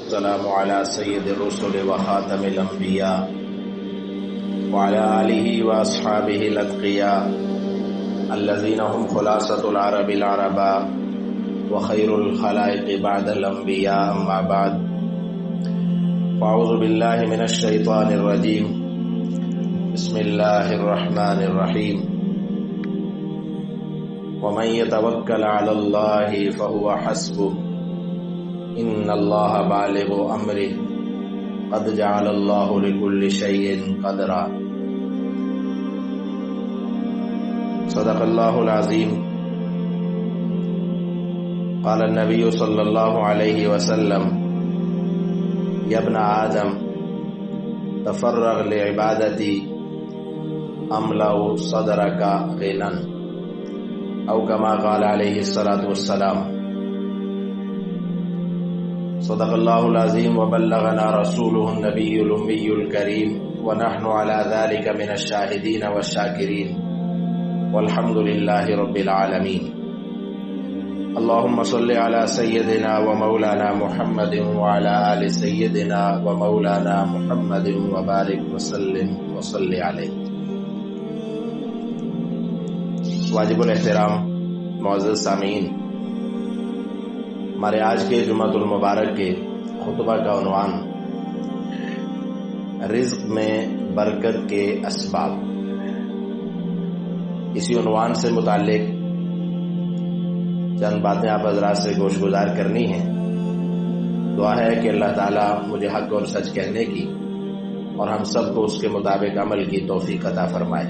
والسلام على سيد الرسل وخاتم الأنبياء وعلى آله وأصحابه الأتقياء الذين هم خلاصة العرب العرباء وخير الخلائق بعد الأنبياء. أما بعد، فأعوذ بالله من الشيطان الرجيم. بسم الله الرحمن الرحيم. ومن يتوكل على الله فهو حسبه إن الله بالغ أمره قد جعل الله لكل شيء قدرا. صدق الله العظيم. قال النبي صلى الله عليه وسلم: يا ابن آدم تفرغ لعبادتي أملأ صدرك غنى، أو كما قال عليه الصلاة والسلام. صدق الله العظيم وبلغنا رسوله النبي الأمي الكريم، ونحن على ذلك من الشاهدين والشاكرين، والحمد لله رب العالمين. اللهم صل على سيدنا ومولانا محمد وعلى آل سيدنا ومولانا محمد وبارك وسلم وصل علیہ. واجب الاحترام معزز سامعین، ہمارے آج کے جمعۃ المبارک کے خطبہ کا عنوان رزق میں برکت کے اسباب. اسی عنوان سے متعلق چند باتیں آپ حضرات سے گوش گزار کرنی ہیں. دعا ہے کہ اللہ تعالیٰ مجھے حق اور سچ کہنے کی اور ہم سب کو اس کے مطابق عمل کی توفیق عطا فرمائے.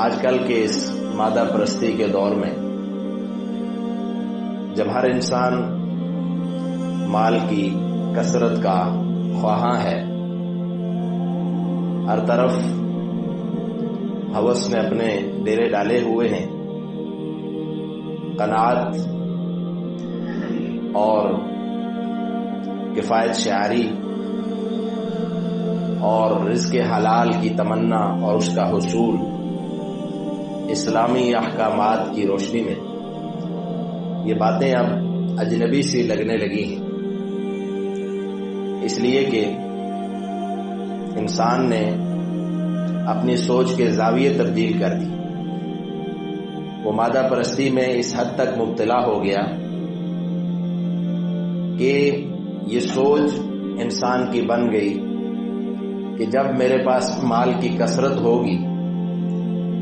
آج کل کے اس مادہ پرستی کے دور میں جب ہر انسان مال کی کثرت کا خواہاں ہے، ہر طرف ہوس نے اپنے ڈیرے ڈالے ہوئے ہیں، قناعت اور کفایت شعاری اور رزق حلال کی تمنا اور اس کا حصول اسلامی احکامات کی روشنی میں یہ باتیں اب اجنبی سی لگنے لگی ہیں، اس لیے کہ انسان نے اپنی سوچ کے زاویے تبدیل کر دی. وہ مادہ پرستی میں اس حد تک مبتلا ہو گیا کہ یہ سوچ انسان کی بن گئی کہ جب میرے پاس مال کی کثرت ہوگی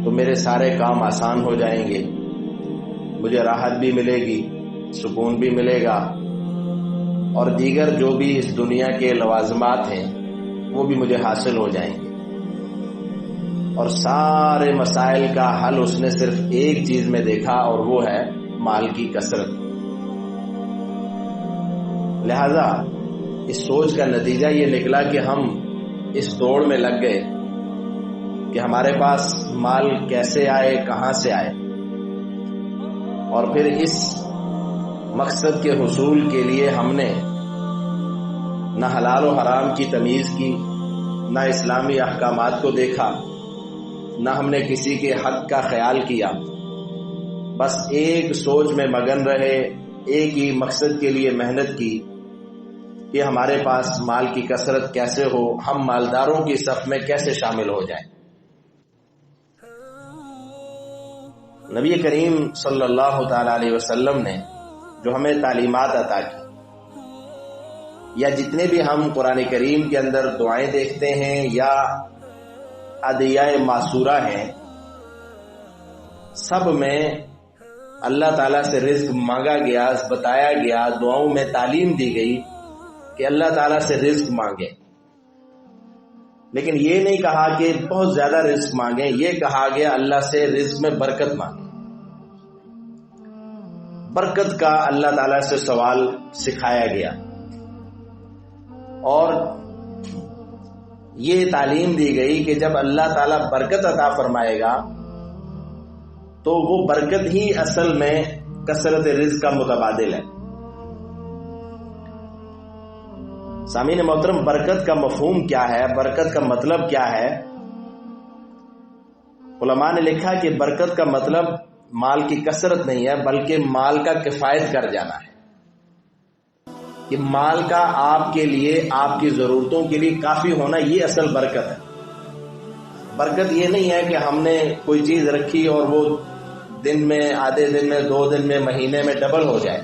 تو میرے سارے کام آسان ہو جائیں گے، مجھے راحت بھی ملے گی، سکون بھی ملے گا، اور دیگر جو بھی اس دنیا کے لوازمات ہیں وہ بھی مجھے حاصل ہو جائیں گے. اور سارے مسائل کا حل اس نے صرف ایک چیز میں دیکھا، اور وہ ہے مال کی کثرت. لہذا اس سوچ کا نتیجہ یہ نکلا کہ ہم اس دوڑ میں لگ گئے کہ ہمارے پاس مال کیسے آئے، کہاں سے آئے، اور پھر اس مقصد کے حصول کے لیے ہم نے نہ حلال و حرام کی تمیز کی، نہ اسلامی احکامات کو دیکھا، نہ ہم نے کسی کے حق کا خیال کیا. بس ایک سوچ میں مگن رہے، ایک ہی مقصد کے لیے محنت کی کہ ہمارے پاس مال کی کثرت کیسے ہو، ہم مالداروں کی صف میں کیسے شامل ہو جائیں. نبی کریم صلی اللہ تعالی علیہ وسلم نے جو ہمیں تعلیمات عطا کی، یا جتنے بھی ہم قرآن کریم کے اندر دعائیں دیکھتے ہیں یا ادعیہ معصورہ ہیں، سب میں اللہ تعالیٰ سے رزق مانگا گیا، بتایا گیا، دعاؤں میں تعلیم دی گئی کہ اللہ تعالیٰ سے رزق مانگیں. لیکن یہ نہیں کہا کہ بہت زیادہ رزق مانگیں، یہ کہا گیا اللہ سے رزق میں برکت مانگیں. برکت کا اللہ تعالیٰ سے سوال سکھایا گیا، اور یہ تعلیم دی گئی کہ جب اللہ تعالیٰ برکت عطا فرمائے گا تو وہ برکت ہی اصل میں کثرت رزق کا متبادل ہے. سامعین محترم، برکت کا مفہوم کیا ہے، برکت کا مطلب کیا ہے؟ علماء نے لکھا کہ برکت کا مطلب مال کی کثرت نہیں ہے بلکہ مال کا کفایت کر جانا ہے، کہ مال کا آپ کے لیے، آپ کی ضرورتوں کے لیے کافی ہونا، یہ اصل برکت ہے۔ برکت یہ نہیں ہے کہ ہم نے کوئی چیز رکھی اور وہ دن میں، آدھے دن میں، 2 دن میں، مہینے میں ڈبل ہو جائے،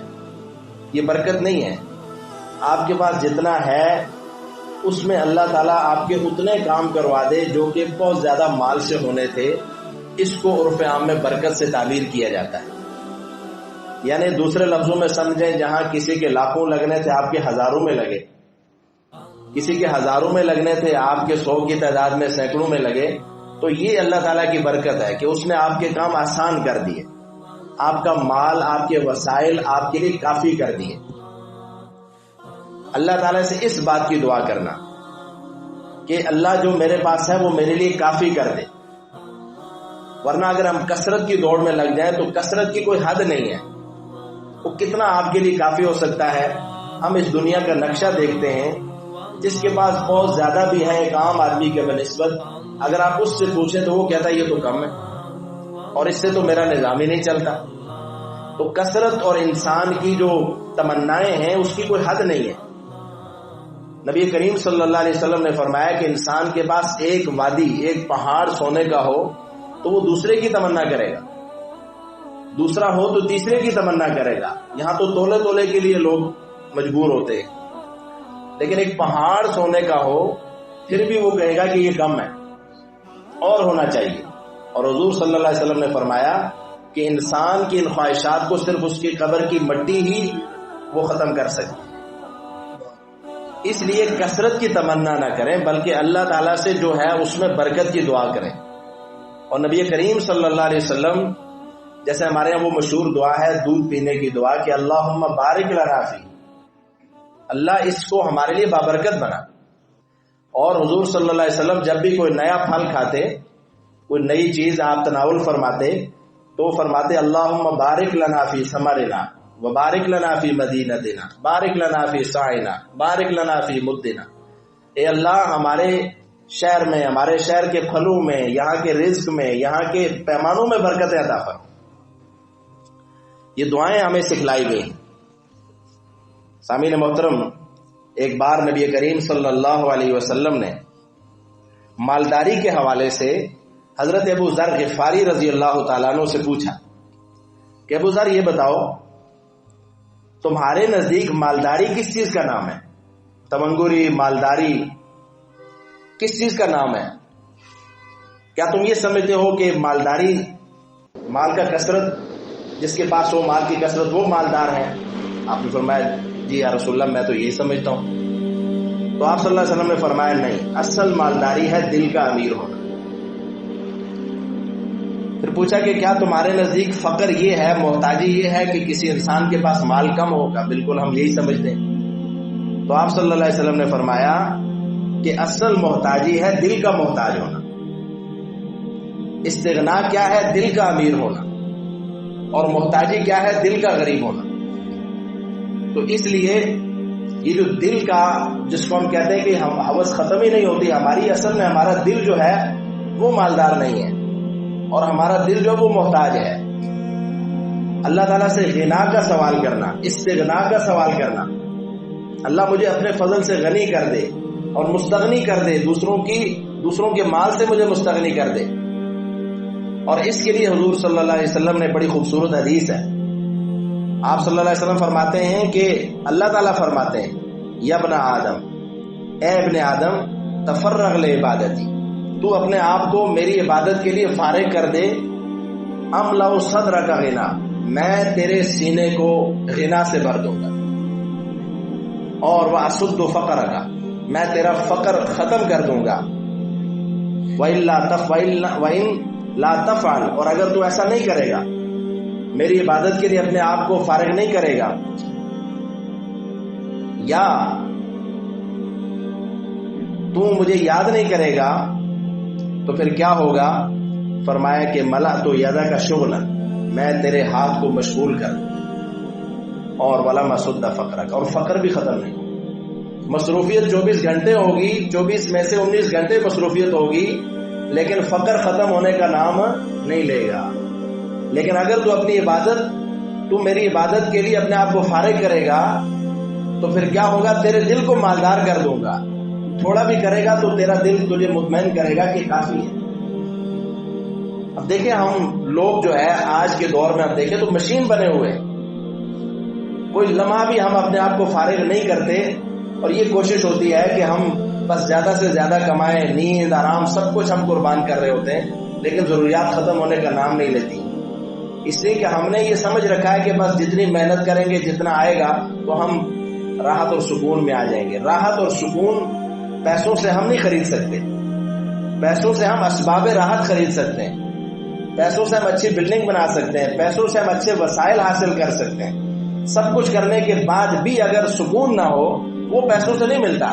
یہ برکت نہیں ہے۔ آپ کے پاس جتنا ہے اس میں اللہ تعالیٰ آپ کے اتنے کام کروا دے جو کہ بہت زیادہ مال سے ہونے تھے، اس کو عرف عام میں برکت سے تعبیر کیا جاتا ہے۔ یعنی دوسرے لفظوں میں سمجھیں، جہاں کسی کے لاکھوں لگنے تھے آپ کے ہزاروں میں لگے، کسی کے ہزاروں میں لگنے تھے آپ کے 100 کی تعداد میں سینکڑوں میں لگے، تو یہ اللہ تعالیٰ کی برکت ہے کہ اس نے آپ کے کام آسان کر دیے، آپ کا مال، آپ کے وسائل آپ کے لیے کافی کر دیے۔ اللہ تعالیٰ سے اس بات کی دعا کرنا کہ اللہ جو میرے پاس ہے وہ میرے لیے کافی کر دے، ورنہ اگر ہم کثرت کی دوڑ میں لگ جائیں تو کثرت کی کوئی حد نہیں ہے، وہ کتنا آپ کے لیے کافی ہو سکتا ہے۔ ہم اس دنیا کا نقشہ دیکھتے ہیں، جس کے پاس بہت زیادہ بھی ہے ایک عام آدمی کے بنسبت، اگر آپ اس سے پوچھیں تو وہ کہتا ہے یہ تو کم ہے اور اس سے تو میرا نظام ہی نہیں چلتا۔ تو کثرت اور انسان کی جو تمنائیں ہیں اس کی کوئی حد نہیں ہے۔ نبی کریم صلی اللہ علیہ وسلم نے فرمایا کہ انسان کے پاس ایک وادی، ایک پہاڑ سونے کا ہو تو وہ دوسرے کی تمنا کرے گا، دوسرا ہو تو تیسرے کی تمنا کرے گا۔ یہاں تو تولے تولے کے لیے لوگ مجبور ہوتے ہیں، لیکن ایک پہاڑ سونے کا ہو پھر بھی وہ کہے گا کہ یہ کم ہے اور ہونا چاہیے۔ اور حضور صلی اللہ علیہ وسلم نے فرمایا کہ انسان کی ان خواہشات کو صرف اس کی قبر کی مٹی ہی وہ ختم کر سکتی۔ اس لیے کثرت کی تمنا نہ کریں بلکہ اللہ تعالیٰ سے جو ہے اس میں برکت کی دعا کریں۔ اور نبی کریم صلی اللہ علیہ وسلم، جیسے ہمارے یہاں وہ مشہور دعا ہے دودھ پینے کی دعا کہ اللہم بارک لنا فی، اللہ اس کو ہمارے لیے بابرکت بنا۔ اور حضور صلی اللہ علیہ وسلم جب بھی کوئی نیا پھل کھاتے، کوئی نئی چیز آپ تناول فرماتے تو فرماتے اللہم بارک لنا فی ثمرنا وبارک لنا فی مدینتنا بارک لنا فی سعینا بارک لنا فی مدنا، اے اللہ ہمارے شہر میں، ہمارے شہر کے پھلوں میں، یہاں کے رزق میں، یہاں کے پیمانوں میں برکتیں عطا فرما۔ یہ دعائیں ہمیں سکھلائی گئی ہیں۔ سامعین محترم، ایک بار نبی کریم صلی اللہ علیہ وسلم نے مالداری کے حوالے سے حضرت ابو ذر غفاری رضی اللہ تعالیٰ عنہ سے پوچھا کہ ابو ذر یہ بتاؤ تمہارے نزدیک مالداری کس چیز کا نام ہے؟ تمنگری، مالداری کس چیز کا نام ہے؟ کیا تم یہ سمجھتے ہو کہ مالداری، مال کا کثرت، جس کے پاس ہو مال کی کثرت وہ مالدار ہے؟ آپ نے فرمایا جی یا رسول اللہ میں تو یہی سمجھتا ہوں۔ تو آپ صلی اللہ علیہ وسلم نے فرمایا نہیں، اصل مالداری ہے دل کا امیر ہونا۔ پھر پوچھا کہ کیا تمہارے نزدیک فقر یہ ہے، محتاجی یہ ہے کہ کسی انسان کے پاس مال کم ہوگا؟ بالکل ہم یہی سمجھتے ہیں۔ تو آپ صلی اللہ علیہ وسلم نے فرمایا کہ اصل محتاجی ہے دل کا محتاج ہونا، استغنا کیا ہے؟ دل کا امیر ہونا، اور محتاجی کیا ہے؟ دل کا غریب ہونا۔ تو اس لیے یہ جو دل کا، جس کو ہم کہتے ہیں کہ ہم ہوس ختم ہی نہیں ہوتی ہماری، اصل میں ہمارا دل جو ہے وہ مالدار نہیں ہے اور ہمارا دل جو وہ محتاج ہے۔ اللہ تعالیٰ سے غنا کا سوال کرنا، استغنا کا سوال کرنا، اللہ مجھے اپنے فضل سے غنی کر دے اور مستغنی کر دے، دوسروں کے مال سے مجھے مستغنی کر دے۔ اور اس کے لیے حضور صلی اللہ علیہ وسلم نے بڑی خوبصورت حدیث ہے، آپ صلی اللہ علیہ وسلم فرماتے ہیں کہ اللہ تعالیٰ فرماتے ہیں یا ابن آدم، اے ابن آدم تفرغ لعبادتی، تو اپنے آپ کو میری عبادت کے لیے فارغ کر دے، املأ صدرک غنا، میں تیرے سینے کو غنا سے بھر دوں گا، اور واسد فقرک، میں تیرا فقر ختم کر دوں گا، وَإِن لا تفعل، اور اگر تو ایسا نہیں کرے گا، میری عبادت کے لیے اپنے آپ کو فارغ نہیں کرے گا، یا تو مجھے یاد نہیں کرے گا، تو پھر کیا ہوگا؟ فرمایا کہ ملأت یدک شغلا، میں تیرے ہاتھ کو مشغول کر دوں، اور ولم اسد فقرک، اور فقر بھی ختم نہیں ہوگا۔ مصروفیت 24 گھنٹے ہوگی، 24 میں سے 19 گھنٹے مصروفیت ہوگی، لیکن فقر ختم ہونے کا نام نہیں لے گا۔ لیکن اگر تو میری عبادت کے لیے اپنے آپ کو فارغ کرے گا تو پھر کیا ہوگا؟ تیرے دل کو مالدار کر دوں گا. تھوڑا بھی کرے گا تو تیرا دل تجھے مطمئن کرے گا کہ کافی ہے. اب دیکھیں ہم لوگ جو ہے آج کے دور میں، اب دیکھیں تو مشین بنے ہوئے، کوئی لمحہ بھی ہم اپنے آپ کو فارغ نہیں کرتے، اور یہ کوشش ہوتی ہے کہ ہم بس زیادہ سے زیادہ کمائیں، نیند آرام سب کچھ ہم قربان کر رہے ہوتے ہیں، لیکن ضروریات ختم ہونے کا نام نہیں لیتی. اس لیے کہ ہم نے یہ سمجھ رکھا ہے کہ بس جتنی محنت کریں گے جتنا آئے گا تو ہم راحت اور سکون میں آ جائیں گے. راحت اور سکون پیسوں سے ہم نہیں خرید سکتے. پیسوں سے ہم اسباب راحت خرید سکتے ہیں، پیسوں سے ہم اچھی بلڈنگ بنا سکتے ہیں، پیسوں سے ہم اچھے وسائل حاصل کر سکتے ہیں. سب کچھ کرنے کے بعد بھی اگر سکون نہ ہو، وہ پیسوں سے نہیں ملتا،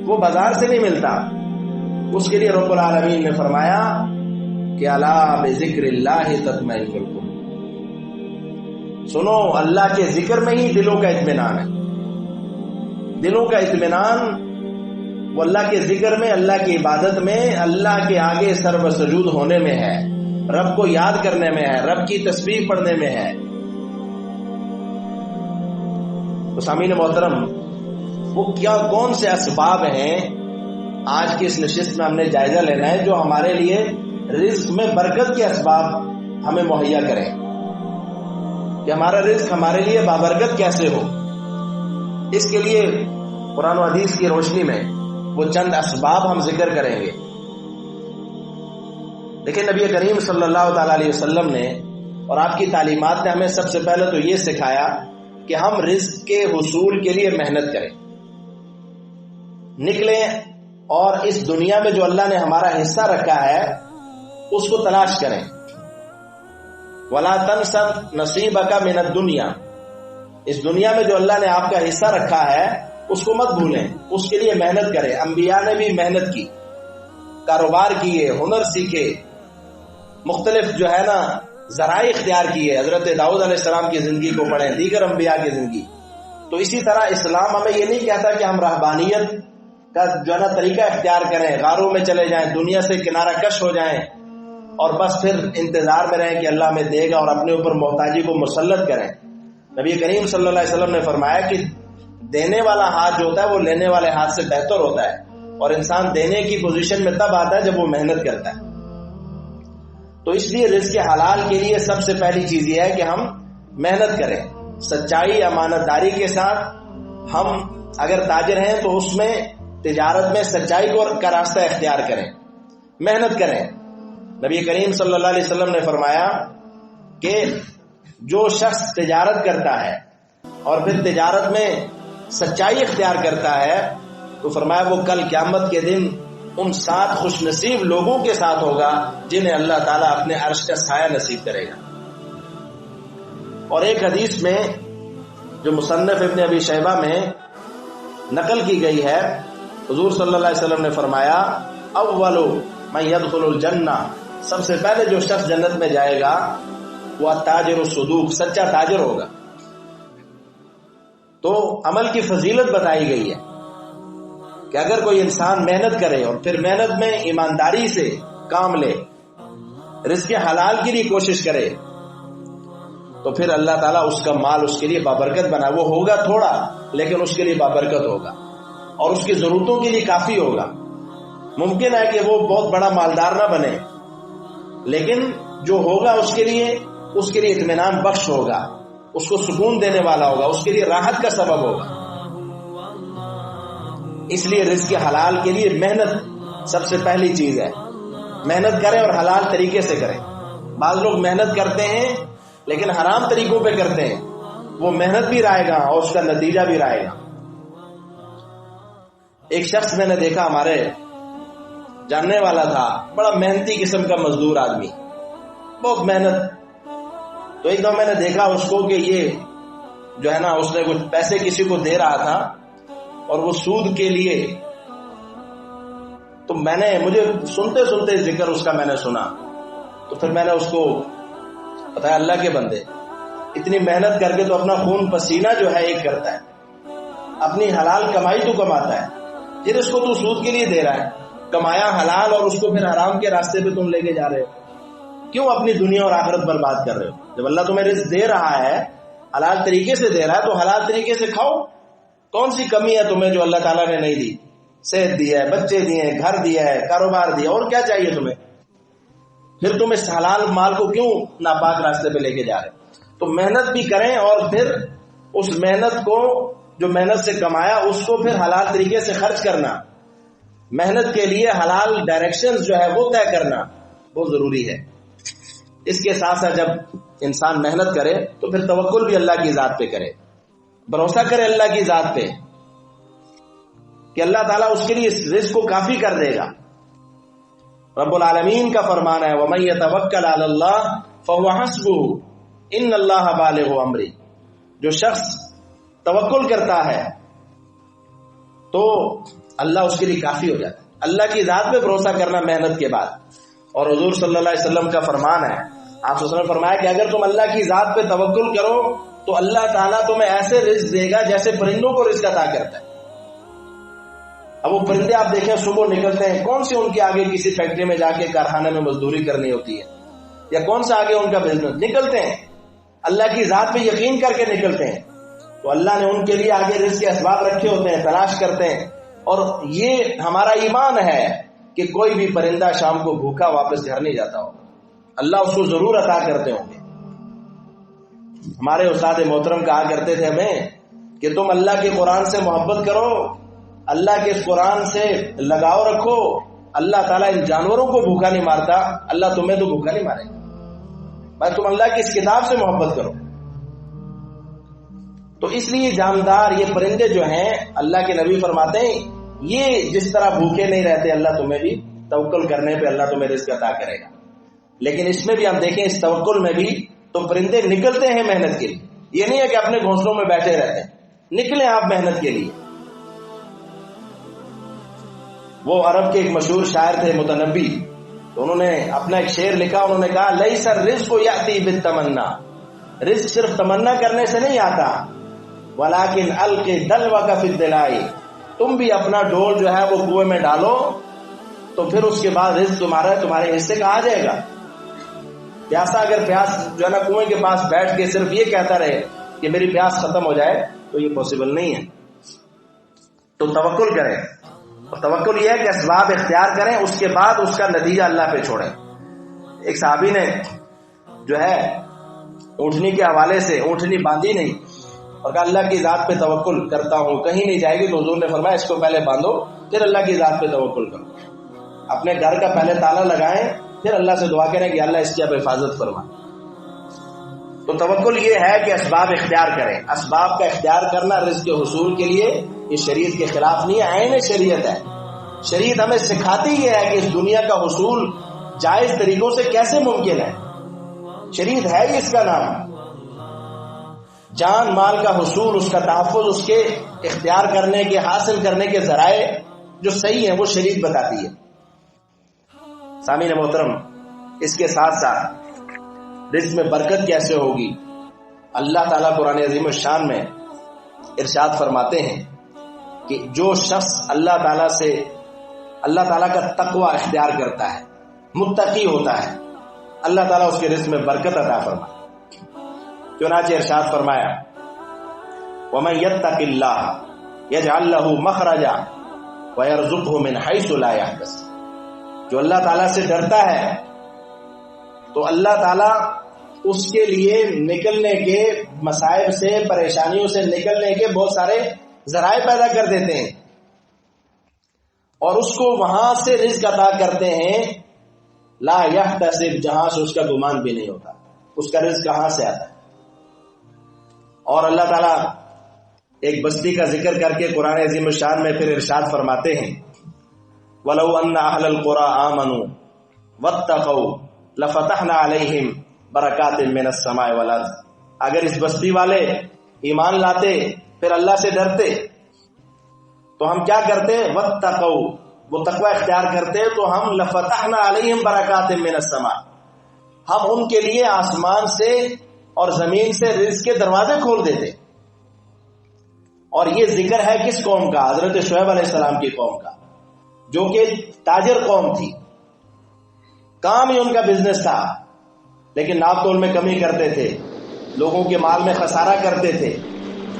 وہ بازار سے نہیں ملتا. اس کے لیے رب العالمین نے فرمایا کہ الا بذکر اللہ تطمئن القلوب، سنو اللہ کے ذکر میں ہی دلوں کا اطمینان ہے. دلوں کا اطمینان وہ اللہ کے ذکر میں، اللہ کی عبادت میں، اللہ کے آگے سر و سجود ہونے میں ہے، رب کو یاد کرنے میں ہے، رب کی تسبیح پڑھنے میں ہے. تو سامعین محترم، وہ کون سے اسباب ہیں آج کی اس نشست میں ہم نے جائزہ لینا ہے جو ہمارے لیے رزق میں برکت کے اسباب ہمیں مہیا کریں، کہ ہمارا رزق ہمارے لیے بابرکت کیسے ہو. اس کے لیے قرآن و حدیث کی روشنی میں وہ چند اسباب ہم ذکر کریں گے. لیکن نبی کریم صلی اللہ تعالی علیہ وسلم نے اور آپ کی تعلیمات نے ہمیں سب سے پہلے تو یہ سکھایا کہ ہم رزق کے حصول کے لیے محنت کریں، نکلیں اور اس دنیا میں جو اللہ نے ہمارا حصہ رکھا ہے اس کو تلاش کریں. وَلَا تَنْسَ نَصِيبَكَ مِنَ الدُّنْيَا، اس دنیا میں جو اللہ نے آپ کا حصہ رکھا ہے اس کو مت بھولیں، اس کے لیے محنت کریں. انبیاء نے بھی محنت کی، کاروبار کیے، ہنر سیکھے، مختلف جو ہے نا ذرائع اختیار کیے. حضرت داؤد علیہ السلام کی زندگی کو پڑھیں، دیگر انبیاء کی زندگی. تو اسی طرح اسلام ہمیں یہ نہیں کہتا کہ ہم رہبانیت کا جو ہے نا طریقہ اختیار کریں، غاروں میں چلے جائیں، دنیا سے کنارہ کش ہو جائیں اور بس پھر انتظار میں رہیں کہ اللہ ہمیں دے گا اور اپنے اوپر محتاجی کو مسلط کریں. نبی کریم صلی اللہ علیہ وسلم نے فرمایا کہ دینے والا ہاتھ جو ہوتا ہے وہ لینے والے ہاتھ سے بہتر ہوتا ہے، اور انسان دینے کی پوزیشن میں تب آتا ہے جب وہ محنت کرتا ہے. تو اس لیے رزق حلال کے لیے سب سے پہلی چیز یہ ہے کہ ہم محنت کریں، سچائی امانت داری کے ساتھ. ہم اگر تاجر ہیں تو اس میں تجارت میں سچائی کا راستہ اختیار کریں، محنت کریں. نبی کریم صلی اللہ علیہ وسلم نے فرمایا کہ جو شخص تجارت کرتا ہے اور پھر تجارت میں سچائی اختیار کرتا ہے تو فرمایا وہ کل قیامت کے دن ان 7 خوش نصیب لوگوں کے ساتھ ہوگا جنہیں اللہ تعالیٰ اپنے عرش کا سایہ نصیب کرے گا. اور ایک حدیث میں جو مصنف ابن ابی شیبہ میں نقل کی گئی ہے، حضور صلی اللہ علیہ وسلم نے فرمایا اول من يدخل الجنہ، سب سے پہلے جو شخص جنت میں جائے گا وہ تاجر الصدوق، سچا تاجر ہوگا. تو عمل کی فضیلت بتائی گئی ہے کہ اگر کوئی انسان محنت کرے اور پھر محنت میں ایمانداری سے کام لے، رزق حلال کے لیے کوشش کرے، تو پھر اللہ تعالیٰ اس کا مال اس کے لیے بابرکت بنا. وہ ہوگا تھوڑا لیکن اس کے لیے بابرکت ہوگا اور اس کی ضرورتوں کے لیے کافی ہوگا. ممکن ہے کہ وہ بہت بڑا مالدار نہ بنے، لیکن جو ہوگا اس کے لیے اطمینان بخش ہوگا، اس کو سکون دینے والا ہوگا، اس کے لیے راحت کا سبب ہوگا. اس لیے رزق حلال کے لیے محنت سب سے پہلی چیز ہے. محنت کریں اور حلال طریقے سے کریں. بعض لوگ محنت کرتے ہیں لیکن حرام طریقوں پہ کرتے ہیں، وہ محنت بھی رائے گا اور اس کا نتیجہ بھی رائے گا. ایک شخص میں نے دیکھا، ہمارے جاننے والا تھا، بڑا محنتی قسم کا مزدور آدمی، بہت محنت. تو ایک دم میں نے دیکھا اس کو کہ یہ جو ہے نا اس نے کچھ پیسے کسی کو دے رہا تھا اور وہ سود کے لیے. تو مجھے سنتے سنتے ذکر اس کا میں نے سنا، تو پھر میں نے اس کو بتایا اللہ کے بندے، اتنی محنت کر کے تو اپنا خون پسینہ جو ہے ایک کرتا ہے، اپنی حلال کمائی تو کماتا ہے، پھر اس کو تو سود کے لیے دے رہا ہے، کمایا حلال اور اس کو پھر حرام کے راستے پہ تم لے کے جا رہے ہو. کیوں اپنی دنیا اور آخرت برباد کر رہے ہو؟ جب اللہ تمہیں رزق دے رہا ہے، حلال طریقے سے دے رہا ہے، تو حلال طریقے سے کھاؤ. کون سی کمی ہے تمہیں جو اللہ تعالیٰ نے نہیں دی؟ صحت دی ہے، بچے دیے ہیں، گھر دیا ہے، کاروبار دیا، اور کیا چاہیے تمہیں؟ پھر تم اس حلال مال کو کیوں ناپاک راستے پہ لے کے جا رہے؟ تو محنت بھی کریں، اور پھر اس محنت کو، جو محنت سے کمایا، اس کو پھر حلال طریقے سے خرچ کرنا. محنت کے لیے حلال ڈائریکشن جو ہے وہ طے کرنا بہت ضروری ہے. اس کے ساتھ ساتھ جب انسان محنت کرے تو پھر توکل بھی اللہ کی ذات پہ کرے، بھروسہ کرے اللہ کی ذات پہ کہ اللہ تعالیٰ اس کے لیے اس رزق کو کافی کر دے گا. رب العالمین کا فرمان ہے وَمَن يَتَوَكَّلْ عَلَى اللَّهِ فَهُوَ حَسْبُهُ إِنَّ اللَّهَ بَالِغُ أَمْرِهِ. جو شخص توکل کرتا ہے تو اللہ اس کے لیے کافی ہو جاتا ہے. اللہ کی ذات پہ بھروسہ کرنا محنت کے بعد. اور حضور صلی اللہ علیہ وسلم کا فرمان ہے، آپ صلی اللہ علیہ وسلم نے فرمایا کہ اگر تم اللہ کی ذات پہ توکل کرو تو اللہ تعالیٰ تمہیں ایسے رزق دے گا جیسے پرندوں کو رزق عطا کرتا ہے. اب وہ پرندے آپ دیکھیں صبح نکلتے ہیں، کون سے ان کے آگے کسی فیکٹری میں جا کے کارخانے میں مزدوری کرنی ہوتی ہے، یا کون سا آگے ان کا بزنس؟ نکلتے ہیں اللہ کی ذات پہ یقین کر کے نکلتے ہیں، تو اللہ نے ان کے لیے آگے رزق کے اسباب رکھے ہوتے ہیں، تلاش کرتے ہیں. اور یہ ہمارا ایمان ہے کہ کوئی بھی پرندہ شام کو بھوکا واپس گھر نہیں جاتا ہوگا، اللہ اس کو ضرور عطا کرتے ہوں گے. ہمارے استاد محترم کہا کرتے تھے ہمیں کہ تم اللہ کے قرآن سے محبت کرو، اللہ کے اس قرآن سے لگاؤ رکھو، اللہ تعالیٰ ان جانوروں کو بھوکا نہیں مارتا، اللہ تمہیں تو بھوکا نہیں مارے گا. بس تم اللہ کی اس کتاب سے محبت کرو. تو اس لیے جاندار یہ پرندے جو ہیں، اللہ کے نبی فرماتے ہیں یہ جس طرح بھوکے نہیں رہتے، اللہ تمہیں بھی توکل کرنے پہ اللہ تمہیں رزق عطا کرے گا. لیکن اس میں بھی ہم دیکھیں، اس توکل میں بھی تو پرندے نکلتے ہیں محنت کے لیے. یہ نہیں ہے کہ اپنے گھونسلوں میں بیٹھے رہتے ہیں، نکلیں آپ محنت کے لیے. وہ عرب کے ایک مشہور شاعر تھے متنبی، تو انہوں نے اپنا ایک شعر لکھا. انہوں نے کہا لیس الرزق یأتی بالتمنا، رزق صرف تمنا کرنے سے نہیں آتا، ولیکن الق دلوک فی الدلاء، تم بھی اپنا ڈول جو ہے وہ کنویں میں ڈالو تو پھر اس کے بعد رزق تمہارے حصے کا آ جائے گا. پیاسا اگر پیاس جو ہے نا کنویں کے پاس بیٹھ کے صرف یہ کہتا رہے کہ میری پیاس ختم ہو جائے تو یہ پاسبل نہیں ہے. تو توکل کریں، اور توکل یہ ہے کہ اسباب اختیار کریں، اس کے بعد اس کا نتیجہ اللہ پہ چھوڑیں. ایک صحابی نے جو ہے اونٹنی کے حوالے سے اونٹنی باندھی نہیں اور کہا اللہ کی ذات پہ توکل کرتا ہوں، کہیں نہیں جائے گی. تو حضور نے فرمایا اس کو پہلے باندھو پھر اللہ کی ذات پہ توکل کرو. اپنے گھر کا پہلے تالا لگائیں، پھر اللہ سے دعا کریں کہ اللہ اس کی اب حفاظت فرما. تو توکل یہ ہے کہ اسباب اختیار کریں. اسباب کا اختیار کرنا رزق کے حصول کے لیے یہ شریعت کے خلاف نہیں ہے، عین شریعت ہے. شریعت ہمیں سکھاتی یہ ہے کہ اس دنیا کا حصول جائز طریقوں سے کیسے ممکن ہے. شریعت ہے ہی اس کا نام. جان مال کا حصول، اس کا تحفظ، اس کے اختیار کرنے کے، حاصل کرنے کے ذرائع جو صحیح ہیں وہ شریعت بتاتی ہے. سامعین محترم، اس کے ساتھ ساتھ رزق میں برکت کیسے ہوگی؟ اللہ تعالیٰ قرآن عظیم الشان میں ارشاد فرماتے ہیں کہ جو شخص اللہ تعالیٰ کا تقوی اختیار کرتا ہے، متقی ہوتا ہے، اللہ تعالیٰ اس کے رزق میں برکت عطا فرماتا ہے. چنانچہ ارشاد فرمایا وَمَن يَتَّقِ اللَّهَ يَجْعَل لَّهُ مَخْرَجًا وَيَرْزُقْهُ مِنْ حَيْثُ لَا يَحْتَسِبُ. جو اللہ تعالیٰ سے ڈرتا ہے تو اللہ تعالیٰ اس کے لیے نکلنے کے مصائب سے، پریشانیوں سے نکلنے کے بہت سارے ذرائع پیدا کر دیتے ہیں، اور اس کو وہاں سے رزق عطا کرتے ہیں لا يحتسب، جہاں سے اس کا گمان بھی نہیں ہوتا. اس کا رزق کہاں سے آتا ہے؟ اور اللہ تعالیٰ ایک بستی کا ذکر کر کے قرآن عظیم الشان میں پھر ارشاد فرماتے ہیں وَلَوْ أَنَّ أَهْلَ الْقُرَىٰ آمَنُوا وَاتَّقَوْا لَفَتَحْنَا عَلَيْهِمْ بَرَكَاتٍ مِّنَ السَّمَاءِ وَالْأَرْضِ. اگر اس بستی والے ایمان لاتے، پھر اللہ سے ڈرتے، تو ہم کیا کرتے؟ وَاتَّقَوْا، وہ تقوی اختیار کرتے تو ہم لَفَتَحْنَا عَلَيْهِمْ بَرَكَاتٍ مِّنَ السَّمَاءِ، ہم ان کے لیے آسمان سے اور زمین سے رزق کے دروازے کھول دیتے. اور یہ ذکر ہے کس قوم کا؟ حضرت شعیب علیہ السلام کی قوم کا، جو کہ تاجر قوم تھی، کام ہی ان کا بزنس تھا. لیکن ناپ تول میں کمی کرتے تھے، لوگوں کے مال میں خسارہ کرتے تھے،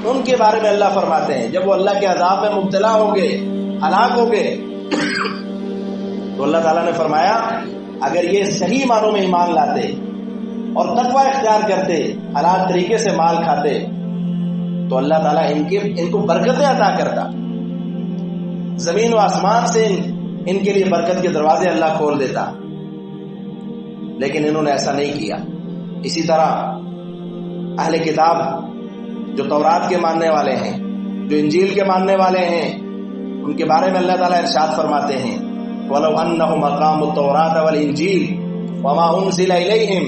ان کے بارے میں اللہ فرماتے ہیں جب وہ اللہ کے عذاب میں مبتلا ہو گئے، ہلاک ہو گئے، تو اللہ تعالیٰ نے فرمایا اگر یہ صحیح معنوں میں ایمان لاتے اور تقوی اختیار کرتے، حلال طریقے سے مال کھاتے، تو اللہ تعالیٰ ان کو برکتیں عطا کرتا، زمین و آسمان سے ان کے لیے برکت کے دروازے اللہ کھول دیتا، لیکن انہوں نے ایسا نہیں کیا۔ اسی طرح اہل کتاب جو تورات کے ماننے والے ہیں، جو انجیل کے ماننے والے ہیں، ان کے بارے میں اللہ تعالیٰ ارشاد فرماتے ہیں وَلَوْ أَنَّهُمْ أَقَامُوا التَّوْرَاةَ وَالْإِنجِيلَ وَمَا أُنزِلَ إِلَيْهِمْ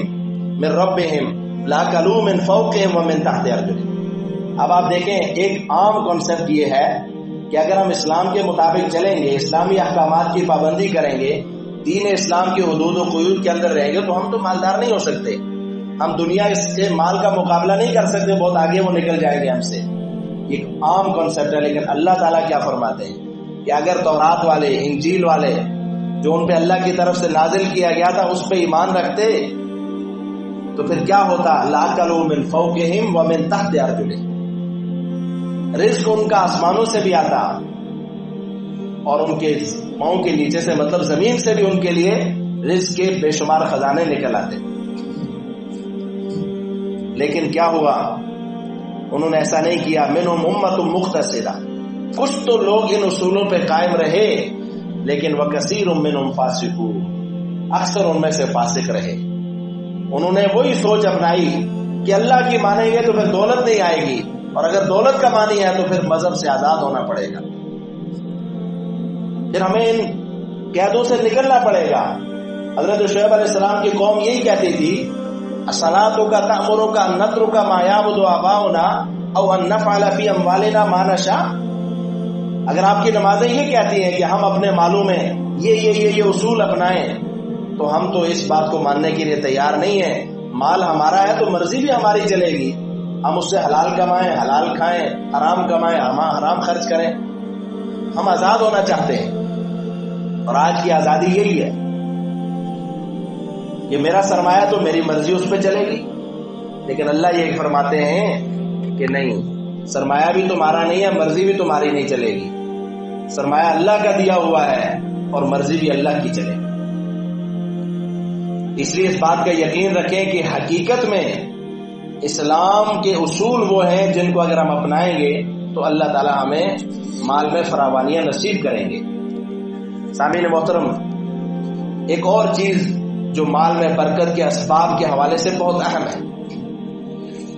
مِنْ رَبِّهِمْ لَأَكَلُوا مِنْ فَوْقِهِمْ وَمِنْ تَحْتِ أَرْجُلِهِمْ۔ اب آپ دیکھیں ایک عام کانسیپٹ یہ ہے کہ اگر ہم اسلام کے مطابق چلیں گے، اسلامی احکامات کی پابندی کریں گے، دین اسلام کی حدود و قیود کے اندر رہیں گے، تو ہم تو مالدار نہیں ہو سکتے، ہم دنیا سے مال کا مقابلہ نہیں کر سکتے، بہت آگے وہ نکل جائیں گے ہم سے۔ ایک عام کانسیپٹ ہے، لیکن اللہ تعالیٰ کیا فرماتے ہیں کہ اگر تورات والے، انجیل والے جو ان پہ اللہ کی طرف سے نازل کیا گیا تھا اس پہ ایمان رکھتے تو پھر کیا ہوتا؟ لَأَكَلُوا مِنْ فَوْقِهِمْ وَمِنْ تَحْتِ أَرْجُلِهِمْ، رزق ان کا آسمانوں سے بھی آتا اور ان کے پاؤں کے نیچے سے، مطلب زمین سے بھی ان کے لیے رزق کے بے شمار خزانے نکل آتے۔ لیکن کیا ہوا؟ انہوں نے ایسا نہیں کیا۔ منہم امۃ مقتصدہ، کچھ تو لوگ ان اصولوں پہ قائم رہے، لیکن وکثیر منہم فاسقون، اکثر ان میں سے فاسق رہے۔ انہوں نے وہی سوچ اپنائی کہ اللہ کی مانیں گے تو پھر دولت نہیں آئے گی، اور اگر دولت کمانی ہے تو پھر مذہب سے آزاد ہونا پڑے گا، پھر ہمیں ان قیدوں سے نکلنا پڑے گا۔ حضرت شعیب علیہ السلام کی قوم یہی کہتی تھی الصلاۃ تأمرک ان نترک ما یعبد آباؤنا او ان نفعل فی اموالنا ما نشاء۔ اگر آپ کی نمازیں یہ کہتی ہیں کہ ہم اپنے مالوں میں یہ اصول اپنائیں، تو ہم تو اس بات کو ماننے کے لیے تیار نہیں ہیں۔ مال ہمارا ہے تو مرضی بھی ہماری چلے گی، ہم اس سے حلال کمائیں، حلال کھائیں، حرام کمائیں، حرام خرچ کریں، ہم آزاد ہونا چاہتے ہیں۔ اور آج کی آزادی یہی ہے کہ میرا سرمایہ تو میری مرضی اس پہ چلے گی، لیکن اللہ یہ فرماتے ہیں کہ نہیں، سرمایہ بھی تمہارا نہیں ہے، مرضی بھی تمہاری نہیں چلے گی، سرمایہ اللہ کا دیا ہوا ہے اور مرضی بھی اللہ کی چلے گی۔ اس لیے اس بات کا یقین رکھیں کہ حقیقت میں اسلام کے اصول وہ ہیں جن کو اگر ہم اپنائیں گے تو اللہ تعالی ہمیں مال میں فراوانیاں نصیب کریں گے۔ سامعین محترم، ایک اور چیز جو مال میں برکت کے اسباب کے حوالے سے بہت اہم ہے،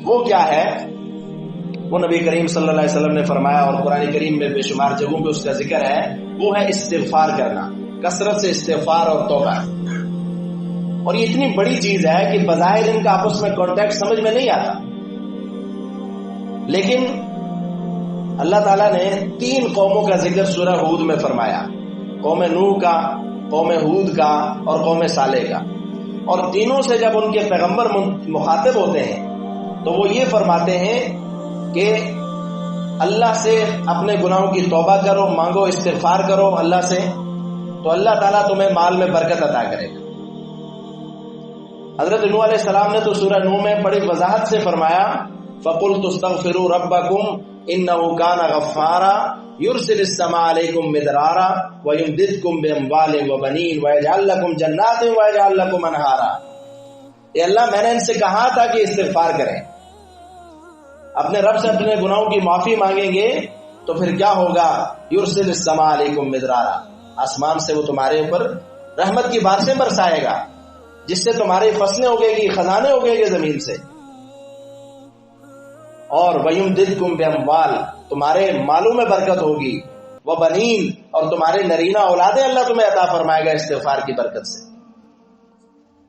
وہ کیا ہے؟ وہ نبی کریم صلی اللہ علیہ وسلم نے فرمایا، اور قرآن کریم میں بے شمار جگہوں پہ اس کا ذکر ہے، وہ ہے استغفار کرنا، کثرت سے استغفار اور توبہ۔ اور یہ اتنی بڑی چیز ہے کہ بظاہر ان کا آپس میں کانٹیکٹ سمجھ میں نہیں آتا، لیکن اللہ تعالیٰ نے 3 قوموں کا ذکر سورہ ہود میں فرمایا، قوم نوح کا، قوم ہود کا اور قوم صالح کا، اور تینوں سے جب ان کے پیغمبر مخاطب ہوتے ہیں تو وہ یہ فرماتے ہیں کہ اللہ سے اپنے گناہوں کی توبہ کرو، مانگو، استغفار کرو اللہ سے، تو اللہ تعالیٰ تمہیں مال میں برکت عطا کرے گا۔ حضرت نوح علیہ السلام نے تو سورہ نوح میں بڑی وضاحت سے فرمایا فَقُلْتُ اسْتَغْفِرُوا رَبَّكُمْ إِنَّهُ كَانَ غَفَّارًا يُرْسِلِ السَّمَاءَ عَلَيْكُمْ مِدْرَارًا وَيُمْدِدْكُمْ بِأَمْوَالٍ وَبَنِينَ وَيَجْعَلْ لَكُمْ جَنَّاتٍ وَيَجْعَلْ لَكُمْ أَنْهَارًا۔ اے اللہ، میں نے ان سے کہا تھا کہ استغفار کریں، اپنے رب سے اپنے گناہوں کی معافی مانگیں گے تو پھر کیا ہوگا؟ یرسل السماء علیکم مدرارا، آسمان سے وہ تمہارے اوپر رحمت کی بارشیں برسائے گا، جس سے تمہاری فصلیں اگے گی، خزانے اگے گے زمین سے، اور وَيُمْدِدْكُمْ بِأَمْوَالٍ، تمہارے مالوں میں برکت ہوگی، وَبَنِينَ، اور تمہارے نرینہ اولادیں اللہ تمہیں عطا فرمائے گا استغفار کی برکت سے۔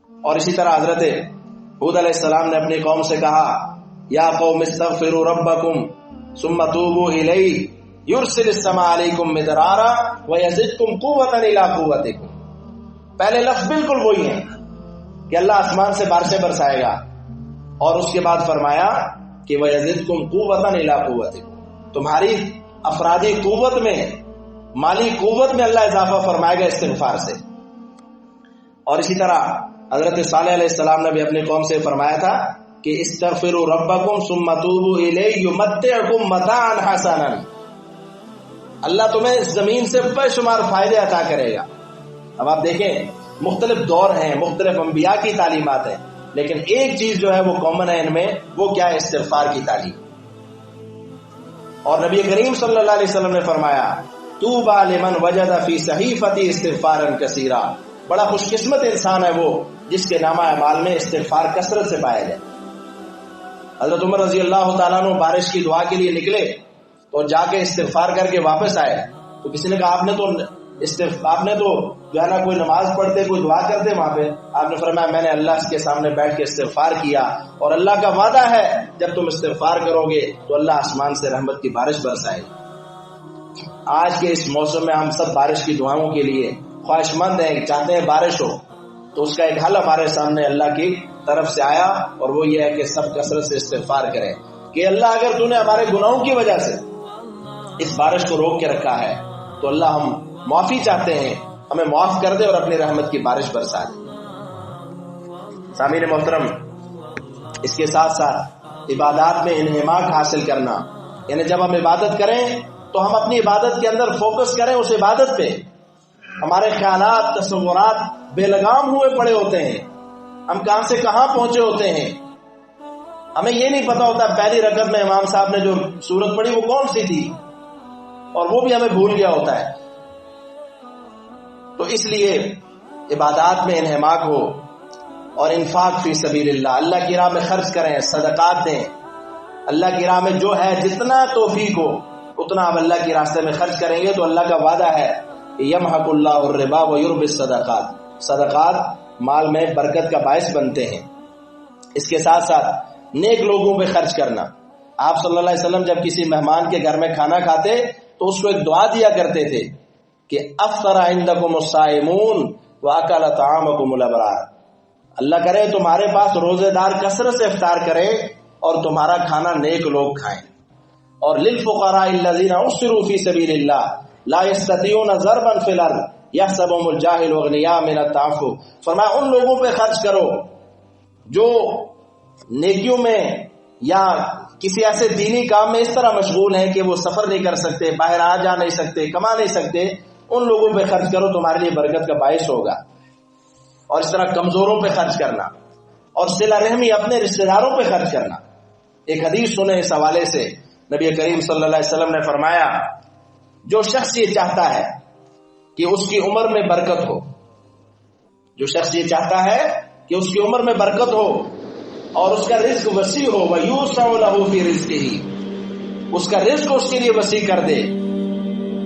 اور اسی طرح حضرت ہود علیہ السلام نے اپنی قوم سے کہا یا قوم استغفروا ربکم ثم توبوا الیہ یرسل السماء علیکم مدرارا ویزدکم قوۃ الی قوتکم۔ پہلے لفظ بالکل وہی ہیں کہ اللہ آسمان سے بارشیں برسائے گا، اور اس کے بعد فرمایا کہ وَيَزِدْكُمْ قُوَّةً إِلَىٰ قُوَّتِكُمْ، تمہاری افرادی قوت میں، مالی قوت میں اللہ اضافہ فرمائے گا استغفار سے۔ اور اسی طرح حضرت صالح علیہ السلام نے بھی اپنی قوم سے فرمایا تھا کہ استغفروا ربکم ثم توبوا الیہ یمتعکم متاعا حسنا، اللہ تمہیں زمین سے بے شمار فائدے عطا کرے گا۔ اب آپ دیکھیں مختلف دور ہیں، مختلف انبیاء کی تعلیمات ہیں، لیکن ایک چیز جو ہے وہ کامن ہے ان میں، وہ کیا ہے؟ استغفار کی تعلیم۔ اور نبی کریم صلی اللہ علیہ وسلم نے فرمایا طوبی لمن وجد فی صحیفتی استغفارا کثیرا، بڑا خوش قسمت انسان ہے وہ جس کے نامہ اعمال میں استغفار کثرت سے پایا جائے۔ حضرت عمر رضی اللہ تعالیٰ عنہ بارش کی دعا کے لیے نکلے تو جا کے استغفار کر کے واپس آئے، تو کسی نے کہا آپ نے تو جو ہے نا کوئی نماز پڑھتے کوئی دعا کرتے وہاں پہ؟ آپ نے فرمایا میں نے اللہ کے سامنے بیٹھ کے استغفار کیا، اور اللہ کا وعدہ ہے جب تم استغفار کرو گے تو اللہ آسمان سے رحمت کی بارش برسائے گا۔ آج کے اس موسم میں ہم سب بارش کی دعاؤں کے لیے خواہش مند ہیں، چاہتے ہیں بارش ہو، تو اس کا ایک حل ہمارے سامنے اللہ کی طرف سے آیا، اور وہ یہ ہے کہ سب کثرت سے استغفار کریں کہ اللہ اگر تو نے ہمارے گناہوں کی وجہ سے اس بارش کو روک کے رکھا ہے تو اللہ ہم معافی چاہتے ہیں، ہمیں معاف کر دے اور اپنی رحمت کی بارش برسا دے۔ سامعین محترم، اس کے ساتھ ساتھ عبادات میں انہماک حاصل کرنا، یعنی جب ہم عبادت کریں تو ہم اپنی عبادت کے اندر فوکس کریں اس عبادت پہ، ہمارے خیالات تصورات بے لگام ہوئے پڑے ہوتے ہیں، ہم کہاں سے کہاں پہنچے ہوتے ہیں، ہمیں یہ نہیں پتا ہوتا پہلی رکعت میں امام صاحب نے جو سورت پڑھی وہ کون سی تھی، اور وہ بھی ہمیں بھول گیا ہوتا ہے۔ تو اس لیے عبادات میں انہماک ہو، اور انفاق فی سبیل اللہ، اللہ کی راہ میں خرچ کریں، صدقات دیں، اللہ کی راہ میں جو ہے جتنا توفیق ہو اتنا آپ اللہ کے راستے میں خرچ کریں گے تو اللہ کا وعدہ ہے یمحق اللہ الربا ویربی الصدقات، صدقات مال میں برکت کا باعث بنتے ہیں۔ اس کے ساتھ ساتھ نیک لوگوں پہ خرچ کرنا، آپ صلی اللہ علیہ وسلم جب کسی مہمان کے گھر میں کھانا کھاتے تو اس کو ایک دعا دیا کرتے تھے کہ افطر عندکم الصائمون واکل طعامکم الابرار، اللہ کرے تمہارے پاس روزے دار کثرت سے افطار کریں اور تمہارا کھانا نیک لوگ کھائیں۔ اور للفقراء الذین احصروا فی سبیل اللہ لا یستطیعون ضربا فی الارض یحسبهم الجاہل اغنیاء من التعفف، فرمایا ان لوگوں پہ خرچ کرو جو نیکیوں میں یا کسی ایسے دینی کام میں اس طرح مشغول ہیں کہ وہ سفر نہیں کر سکتے، باہر آ جا نہیں سکتے، کما نہیں سکتے، ان لوگوں پہ خرچ کرو تمہارے لیے برکت کا باعث ہوگا۔ اور اس طرح کمزوروں پہ خرچ کرنا، اور صلہ رحمی اپنے رشتہ داروں پہ خرچ کرنا۔ ایک حدیث سنے اس حوالے سے، نبی کریم صلی اللہ علیہ وسلم نے فرمایا جو شخص یہ چاہتا ہے کہ اس کی عمر میں برکت ہو، جو شخص یہ چاہتا ہے کہ اس کی عمر میں برکت ہو اور اس کا رزق وسیع ہو، وَيُوسَعُ لَهُ فِي رِزْقِهِ، اس کا رزق اس کے لیے وسیع کر دے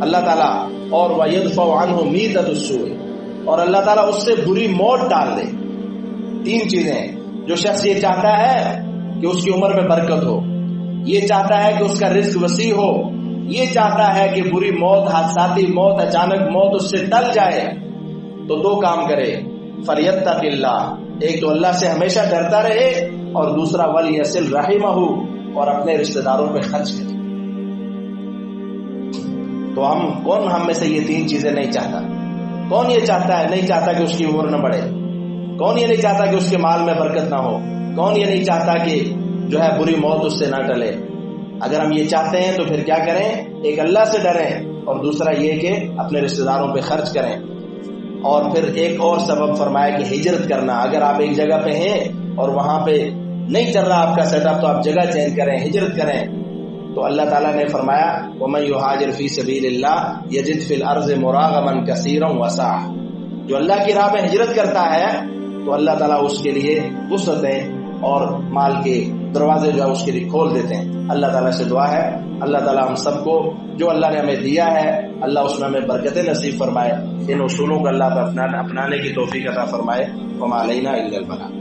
اللہ تعالیٰ، اور وَيَدْفَعُ عَنْهُ مِيتَةُ السُّوءِ، اور اللہ تعالیٰ اس سے بری موت ٹال دے۔ تین چیزیں، جو شخص یہ چاہتا ہے کہ اس کی عمر میں برکت ہو، یہ چاہتا ہے کہ اس کا رزق وسیع ہو، یہ چاہتا ہے کہ بری موت، حادثاتی موت، اچانک موت اس سے ٹل جائے، تو دو کام کرے، فَلْيَتَّقِ اللَّهَ، ایک تو اللہ سے ہمیشہ ڈرتا رہے، اور دوسرا وَلْيَصِلْ رَحِمَهُ، اور اپنے رشتہ داروں پہ خرچ کرے۔ تو کون ہم میں سے یہ تین چیزیں نہیں چاہتا؟ کون یہ چاہتا ہے نہیں چاہتا کہ اس کی عمر نہ بڑھے؟ کون یہ نہیں چاہتا کہ اس کے مال میں برکت نہ ہو؟ کون یہ نہیں چاہتا کہ جو ہے بری موت اس سے نہ ٹلے؟ اگر ہم یہ چاہتے ہیں تو پھر کیا کریں؟ ایک اللہ سے ڈریں، اور دوسرا یہ کہ اپنے رشتہ داروں پہ خرچ کریں۔ اور پھر ایک اور سبب فرمایا کہ ہجرت کرنا، اگر آپ ایک جگہ پہ ہیں اور وہاں پہ نہیں چل رہا آپ کا سیٹ اپ تو آپ جگہ چینج کریں، ہجرت کریں۔ تو اللہ تعالیٰ نے فرمایا وَمَن يُهَاجِرْ فِي سَبِيلِ اللَّهِ يَجِدْ فِي الْأَرْضِ مُرَاغَمًا كَثِيرًا وَسَعًا، جو اللہ کی راہ میں ہجرت کرتا ہے تو اللہ تعالیٰ اس کے لیے وسعتیں اور مال کے دروازے جو ہے اس کے لیے کھول دیتے ہیں۔ اللہ تعالیٰ سے دعا ہے اللہ تعالیٰ ہم سب کو جو اللہ نے ہمیں دیا ہے اللہ اس میں ہمیں برکتیں نصیب فرمائے، ان اصولوں کو اللہ پہ اپنانے کی توفیق عطا فرمائے۔ وما علینا الا البلاغ۔